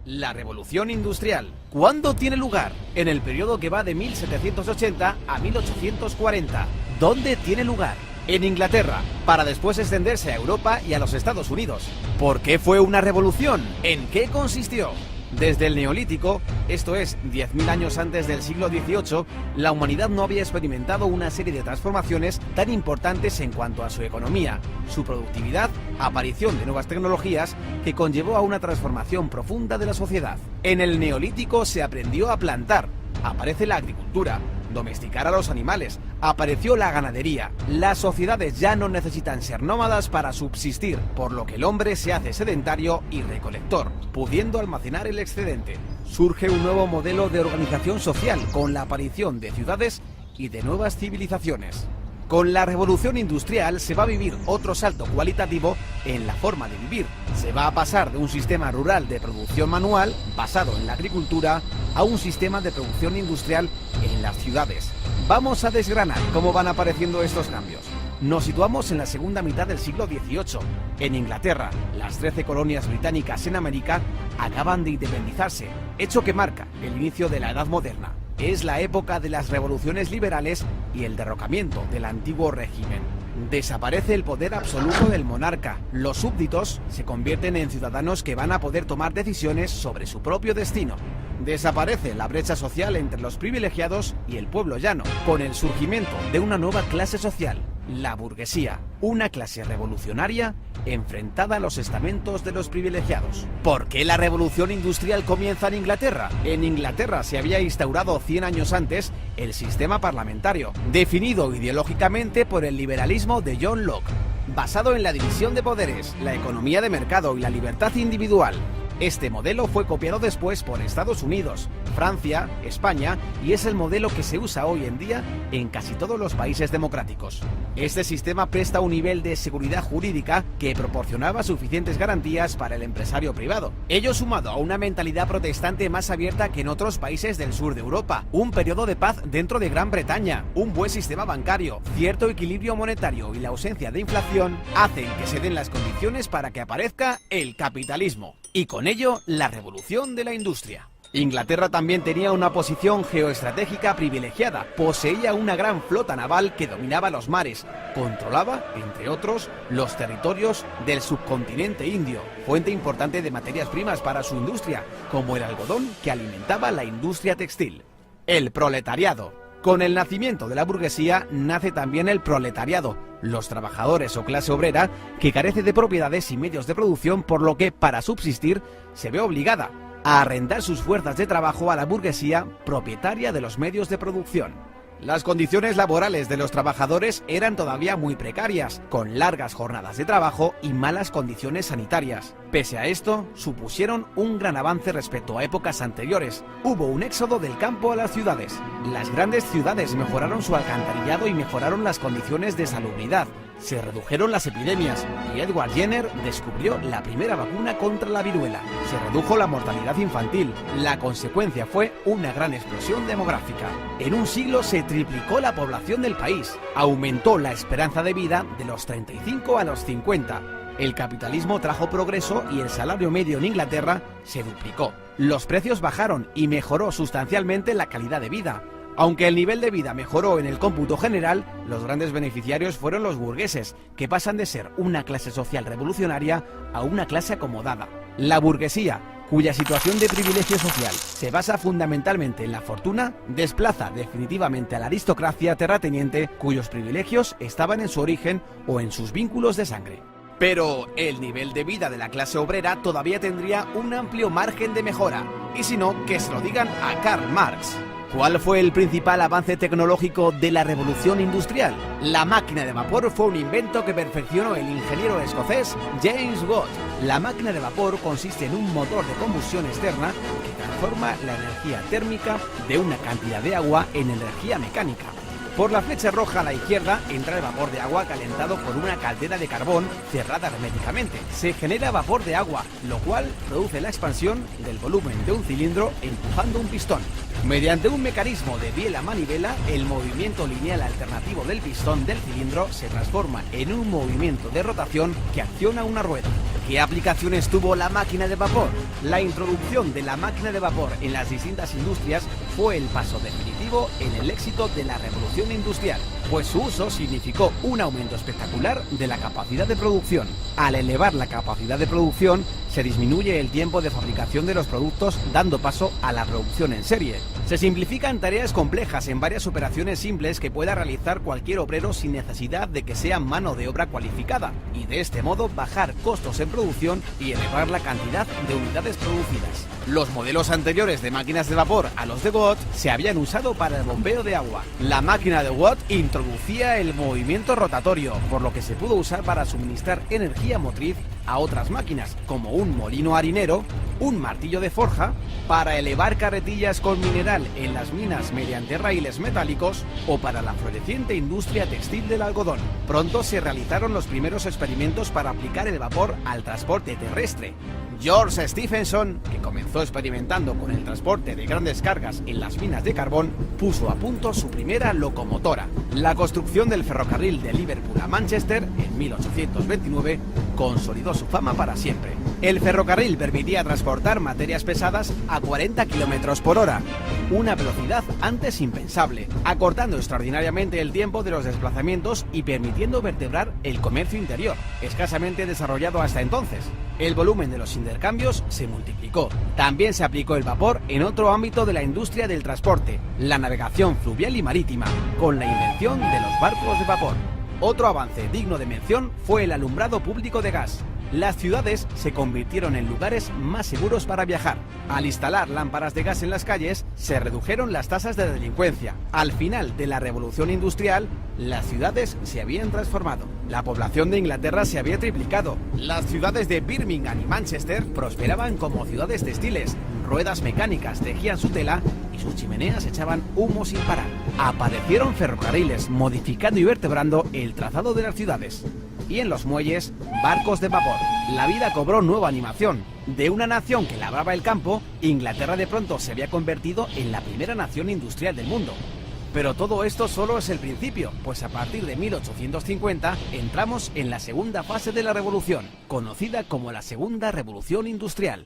La revolución industrial. ¿Cuándo tiene lugar? En el periodo que va de 1780 a 1840. ¿Dónde tiene lugar? En Inglaterra, para después extenderse a Europa y a los Estados Unidos. ¿Por qué fue una revolución? ¿En qué consistió? Desde el Neolítico, esto es, 10.000 años antes del siglo XVIII, la humanidad no había experimentado una serie de transformaciones tan importantes en cuanto a su economía, su productividad, aparición de nuevas tecnologías, que conllevó a una transformación profunda de la sociedad. En el Neolítico se aprendió a plantar, aparece la agricultura, domesticar a los animales, apareció la ganadería. Las sociedades ya no necesitan ser nómadas para subsistir, por lo que el hombre se hace sedentario y recolector, pudiendo almacenar el excedente. Surge un nuevo modelo de organización social con la aparición de ciudades y de nuevas civilizaciones. Con la revolución industrial se va a vivir otro salto cualitativo en la forma de vivir. Se va a pasar de un sistema rural de producción manual, basado en la agricultura, a un sistema de producción industrial en las ciudades. Vamos a desgranar cómo van apareciendo estos cambios. Nos situamos en la segunda mitad del siglo XVIII. En Inglaterra, las 13 colonias británicas en América acaban de independizarse, hecho que marca el inicio de la Edad Moderna. Es la época de las revoluciones liberales y el derrocamiento del antiguo régimen. Desaparece el poder absoluto del monarca. Los súbditos se convierten en ciudadanos que van a poder tomar decisiones sobre su propio destino. Desaparece la brecha social entre los privilegiados y el pueblo llano, con el surgimiento de una nueva clase social, la burguesía, una clase revolucionaria enfrentada a los estamentos de los privilegiados. ¿Por qué la revolución industrial comienza en Inglaterra? En Inglaterra se había instaurado 100 años antes el sistema parlamentario, definido ideológicamente por el liberalismo de John Locke, basado en la división de poderes, la economía de mercado y la libertad individual. Este modelo fue copiado después por Estados Unidos, Francia, España y es el modelo que se usa hoy en día en casi todos los países democráticos. Este sistema presta un nivel de seguridad jurídica que proporcionaba suficientes garantías para el empresario privado. Ello sumado a una mentalidad protestante más abierta que en otros países del sur de Europa, un periodo de paz dentro de Gran Bretaña, un buen sistema bancario, cierto equilibrio monetario y la ausencia de inflación hacen que se den las condiciones para que aparezca el capitalismo. Y con ello, la revolución de la industria. Inglaterra también tenía una posición geoestratégica privilegiada, poseía una gran flota naval que dominaba los mares, controlaba, entre otros, los territorios del subcontinente indio, fuente importante de materias primas para su industria, como el algodón que alimentaba la industria textil. El proletariado. Con el nacimiento de la burguesía nace también el proletariado, los trabajadores o clase obrera que carece de propiedades y medios de producción, por lo que, para subsistir, se ve obligada a arrendar sus fuerzas de trabajo a la burguesía propietaria de los medios de producción. Las condiciones laborales de los trabajadores eran todavía muy precarias, con largas jornadas de trabajo y malas condiciones sanitarias. Pese a esto, supusieron un gran avance respecto a épocas anteriores. Hubo un éxodo del campo a las ciudades. Las grandes ciudades mejoraron su alcantarillado y mejoraron las condiciones de salubridad. Se redujeron las epidemias y Edward Jenner descubrió la primera vacuna contra la viruela. Se redujo la mortalidad infantil. La consecuencia fue una gran explosión demográfica. En un siglo se triplicó la población del país. Aumentó la esperanza de vida de los 35 a los 50. El capitalismo trajo progreso y el salario medio en Inglaterra se duplicó. Los precios bajaron y mejoró sustancialmente la calidad de vida. Aunque el nivel de vida mejoró en el cómputo general, los grandes beneficiarios fueron los burgueses, que pasan de ser una clase social revolucionaria a una clase acomodada. La burguesía, cuya situación de privilegio social se basa fundamentalmente en la fortuna, desplaza definitivamente a la aristocracia terrateniente, cuyos privilegios estaban en su origen o en sus vínculos de sangre. Pero el nivel de vida de la clase obrera todavía tendría un amplio margen de mejora, y si no, que se lo digan a Karl Marx. ¿Cuál fue el principal avance tecnológico de la revolución industrial? La máquina de vapor fue un invento que perfeccionó el ingeniero escocés James Watt. La máquina de vapor consiste en un motor de combustión externa que transforma la energía térmica de una cantidad de agua en energía mecánica. Por la flecha roja a la izquierda entra el vapor de agua calentado por una caldera de carbón cerrada herméticamente. Se genera vapor de agua, lo cual produce la expansión del volumen de un cilindro empujando un pistón. Mediante un mecanismo de biel a manivela, el movimiento lineal alternativo del pistón del cilindro se transforma en un movimiento de rotación que acciona una rueda, ¿Qué aplicaciones tuvo la máquina de vapor? La introducción de la máquina de vapor en las distintas industrias fue el paso definitivo en el éxito de la revolución industrial, pues su uso significó un aumento espectacular de la capacidad de producción. Al elevar la capacidad de producción, se disminuye el tiempo de fabricación de los productos, dando paso a la producción en serie. Se simplifican tareas complejas en varias operaciones simples que pueda realizar cualquier obrero sin necesidad de que sea mano de obra cualificada, y de este modo bajar costos en producción y elevar la cantidad de unidades producidas. Los modelos anteriores de máquinas de vapor a los de Watt se habían usado para el bombeo de agua. La máquina de Watt introducía el movimiento rotatorio, por lo que se pudo usar para suministrar energía motriz a otras máquinas, como un molino harinero, un martillo de forja, para elevar carretillas con mineral en las minas mediante raíles metálicos o para la floreciente industria textil del algodón. Pronto se realizaron los primeros experimentos para aplicar el vapor al transporte terrestre. George Stephenson, que comenzó experimentando con el transporte de grandes cargas en las minas de carbón, puso a punto su primera locomotora. La construcción del ferrocarril de Liverpool a Manchester en 1829 consolidó su fama para siempre. El ferrocarril permitía transportar materias pesadas a 40 km por hora, una velocidad antes impensable, acortando extraordinariamente el tiempo de los desplazamientos y permitiendo vertebrar el comercio interior, escasamente desarrollado hasta entonces. El volumen de los intercambios se multiplicó. También se aplicó el vapor en otro ámbito de la industria del transporte, la navegación fluvial y marítima, con la invención de los barcos de vapor. Otro avance digno de mención fue el alumbrado público de gas. Las ciudades se convirtieron en lugares más seguros para viajar. Al instalar lámparas de gas en las calles, se redujeron las tasas de delincuencia. Al final de la revolución industrial, las ciudades se habían transformado. La población de Inglaterra se había triplicado. Las ciudades de Birmingham y Manchester prosperaban como ciudades textiles. Ruedas mecánicas tejían su tela y sus chimeneas echaban humo sin parar. Aparecieron ferrocarriles modificando y vertebrando el trazado de las ciudades. Y en los muelles, barcos de vapor. La vida cobró nueva animación. De una nación que labraba el campo, Inglaterra de pronto se había convertido en la primera nación industrial del mundo. Pero todo esto solo es el principio, pues a partir de 1850 entramos en la segunda fase de la revolución, conocida como la Segunda Revolución Industrial.